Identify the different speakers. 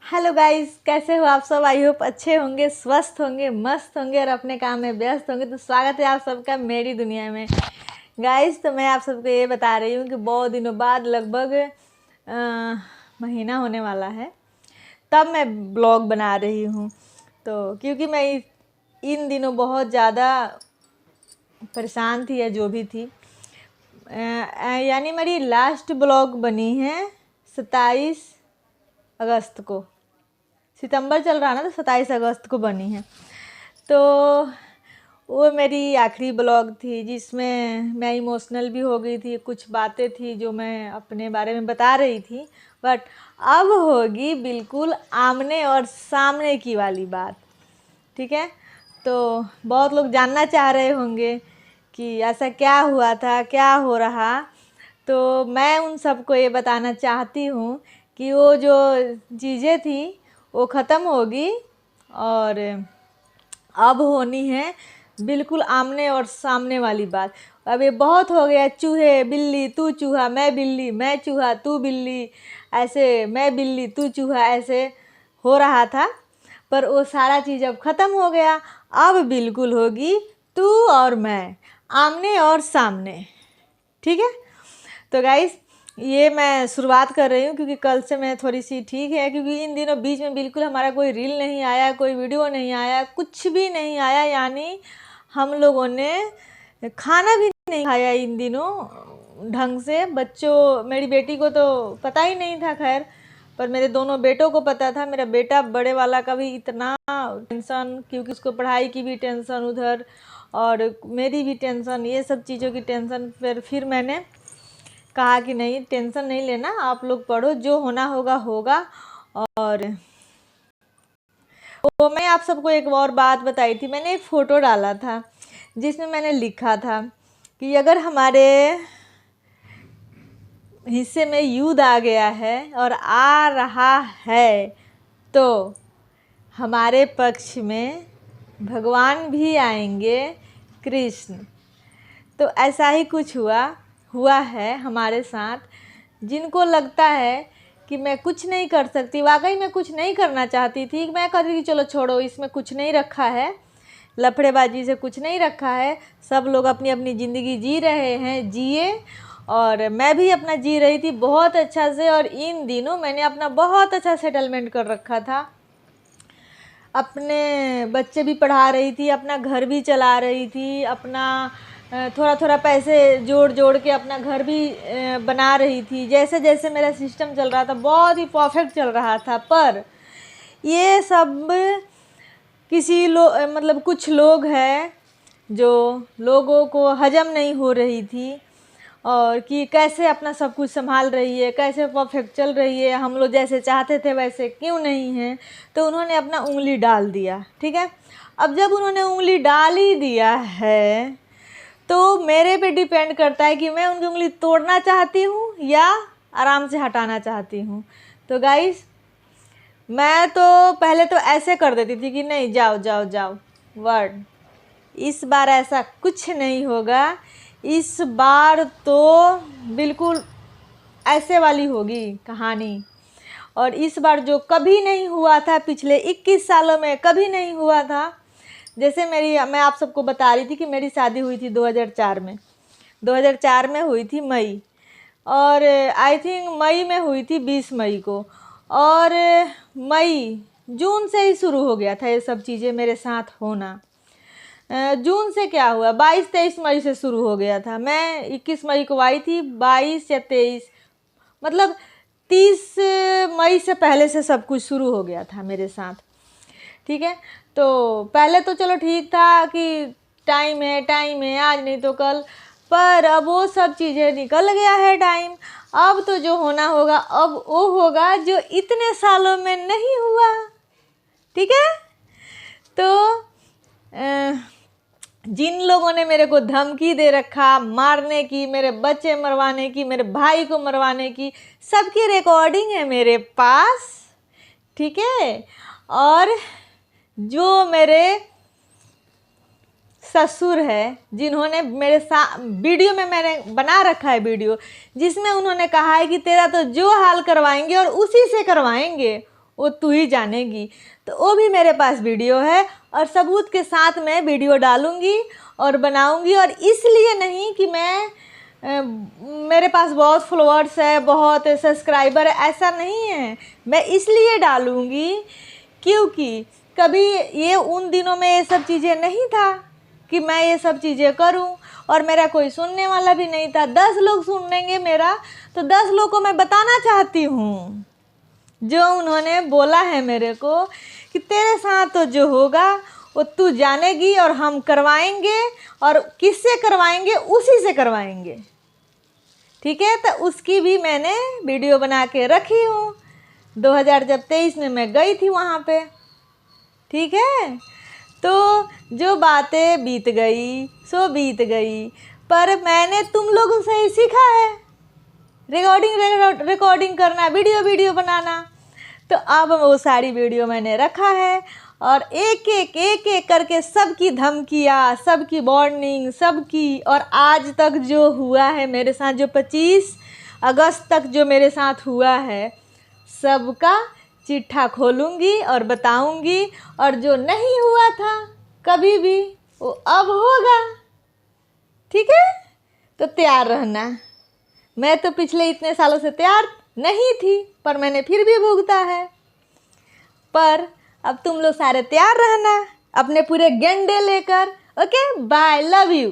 Speaker 1: Hello guys, कैसे हो आप सब। आई होप अच्छे होंगे, स्वस्थ होंगे, मस्त होंगे और अपने काम में व्यस्त होंगे। तो स्वागत है आप सबका मेरी दुनिया में। गाइस, तो मैं आप सबको ये बता रही हूँ कि बहुत दिनों बाद, लगभग महीना होने वाला है, तब मैं ब्लॉग बना रही हूँ। तो क्योंकि मैं इन दिनों बहुत ज़्यादा परेशान थी या जो भी थी, यानी मेरी लास्ट ब्लॉग बनी है 27 अगस्त को। सितंबर चल रहा ना, तो 27 अगस्त को बनी है। तो वो मेरी आखिरी ब्लॉग थी जिसमें मैं इमोशनल भी हो गई थी। कुछ बातें थी जो मैं अपने बारे में बता रही थी, बट अब होगी बिल्कुल आमने और सामने की वाली बात। ठीक है, तो बहुत लोग जानना चाह रहे होंगे कि ऐसा क्या हुआ था, क्या हो रहा। तो मैं उन सबको ये बताना चाहती हूँ कि वो जो चीज़ें थी वो ख़त्म होगी और अब होनी है बिल्कुल आमने और सामने वाली बात। अब ये बहुत हो गया, चूहे बिल्ली तू चूहा, मैं बिल्ली मैं चूहा तू बिल्ली, ऐसे मैं बिल्ली तू चूहा, ऐसे हो रहा था। पर वो सारा चीज़ अब ख़त्म हो गया। अब बिल्कुल होगी तू और मैं, आमने और सामने। ठीक है, तो गाइस ये मैं शुरुआत कर रही हूँ क्योंकि कल से मैं थोड़ी सी ठीक है। क्योंकि इन दिनों बीच में बिल्कुल हमारा कोई रील नहीं आया, कोई वीडियो नहीं आया, कुछ भी नहीं आया। यानी हम लोगों ने खाना भी नहीं खाया इन दिनों ढंग से। मेरी बेटी को तो पता ही नहीं था, खैर, पर मेरे दोनों बेटों को पता था। मेरा बेटा बड़े वाला का भी इतना टेंशन, क्योंकि उसको पढ़ाई की भी टेंशन उधर, और मेरी भी टेंशन, ये सब चीज़ों की टेंशन। फिर मैंने कहा कि नहीं, टेंशन नहीं लेना, आप लोग पढ़ो, जो होना होगा होगा। और वो मैं आप सबको एक और बात बताई थी। मैंने एक फ़ोटो डाला था जिसमें मैंने लिखा था कि अगर हमारे हिस्से में युद्ध आ गया है और आ रहा है तो हमारे पक्ष में भगवान भी आएंगे, कृष्ण। तो ऐसा ही कुछ हुआ है हमारे साथ। जिनको लगता है कि मैं कुछ नहीं कर सकती, वाकई मैं कुछ नहीं करना चाहती थी। मैं कहती थी चलो छोड़ो, इसमें कुछ नहीं रखा है, लफड़ेबाजी से कुछ नहीं रखा है, सब लोग अपनी अपनी ज़िंदगी जी रहे हैं, जिए। और मैं भी अपना जी रही थी बहुत अच्छा से। और इन दिनों मैंने अपना बहुत अच्छा सेटलमेंट कर रखा था, अपने बच्चे भी पढ़ा रही थी, अपना घर भी चला रही थी, अपना थोड़ा थोड़ा पैसे जोड़ जोड़ के अपना घर भी बना रही थी। जैसे जैसे मेरा सिस्टम चल रहा था, बहुत ही परफेक्ट चल रहा था। पर ये सब मतलब कुछ लोग हैं जो लोगों को हजम नहीं हो रही थी, और कि कैसे अपना सब कुछ संभाल रही है, कैसे परफेक्ट चल रही है, हम लोग जैसे चाहते थे वैसे क्यों नहीं है। तो उन्होंने अपना उंगली डाल दिया। ठीक है, अब जब उन्होंने उंगली डाल ही दिया है तो मेरे पे डिपेंड करता है कि मैं उनकी उंगली तोड़ना चाहती हूँ या आराम से हटाना चाहती हूँ। तो गाइस, मैं तो पहले तो ऐसे कर देती थी कि नहीं, जाओ जाओ जाओ वर्ड। इस बार ऐसा कुछ नहीं होगा। इस बार तो बिल्कुल ऐसे वाली होगी कहानी। और इस बार जो कभी नहीं हुआ था, पिछले 21 सालों में कभी नहीं हुआ था। जैसे मैं आप सबको बता रही थी कि मेरी शादी हुई थी 2004 में। 2004 में हुई थी मई, और आई थिंक मई में हुई थी 20 मई को। और जून से ही शुरू हो गया था ये सब चीज़ें मेरे साथ होना। जून से क्या हुआ, 22-23 मई से शुरू हो गया था। मैं 21 मई को आई थी, 22 या 23, मतलब 30 मई से पहले से सब कुछ शुरू हो गया था मेरे साथ। ठीक है, तो पहले तो चलो ठीक था कि टाइम है, आज नहीं तो कल। पर अब वो सब चीज़ें निकल गया है टाइम। अब तो जो होना होगा अब वो होगा जो इतने सालों में नहीं हुआ। ठीक है, तो जिन लोगों ने मेरे को धमकी दे रखा मारने की, मेरे बच्चे मरवाने की, मेरे भाई को मरवाने की, सबकी रिकॉर्डिंग है मेरे पास। ठीक है, और जो मेरे ससुर है, जिन्होंने मेरे साथ वीडियो में मैंने बना रखा है वीडियो, जिसमें उन्होंने कहा है कि तेरा तो जो हाल करवाएंगे और उसी से करवाएंगे, वो तू ही जानेगी। तो वो भी मेरे पास वीडियो है और सबूत के साथ मैं वीडियो डालूँगी और बनाऊँगी। और इसलिए नहीं कि मेरे पास बहुत फॉलोअर्स है, बहुत सब्सक्राइबर है, ऐसा नहीं है। मैं इसलिए डालूँगी क्योंकि कभी ये उन दिनों में ये सब चीज़ें नहीं था कि मैं ये सब चीज़ें करूं, और मेरा कोई सुनने वाला भी नहीं था। 10 लोग सुन लेंगे मेरा, तो 10 लोग को मैं बताना चाहती हूँ जो उन्होंने बोला है मेरे को कि तेरे साथ तो जो होगा वो तू जानेगी और हम करवाएंगे, और किससे करवाएंगे, उसी से करवाएंगे। ठीक है, तो उसकी भी मैंने वीडियो बना के रखी हूँ। 2023 में मैं गई थी वहाँ पे। ठीक है, तो जो बातें बीत गई सो बीत गई, पर मैंने तुम लोगों से ही सीखा है रिकॉर्डिंग करना, वीडियो बनाना। तो अब वो सारी वीडियो मैंने रखा है और एक एक करके सबकी धमकियाँ, सबकी वार्निंग, सबकी, और आज तक जो हुआ है मेरे साथ, जो 25 अगस्त तक जो मेरे साथ हुआ है, सबका चिट्ठा खोलूँगी और बताऊँगी। और जो नहीं हुआ था कभी भी, वो अब होगा। ठीक है, तो तैयार रहना। मैं तो पिछले इतने सालों से तैयार नहीं थी, पर मैंने फिर भी भुगता है। पर अब तुम लोग सारे तैयार रहना अपने पूरे गेंडे लेकर। Okay, bye, love you.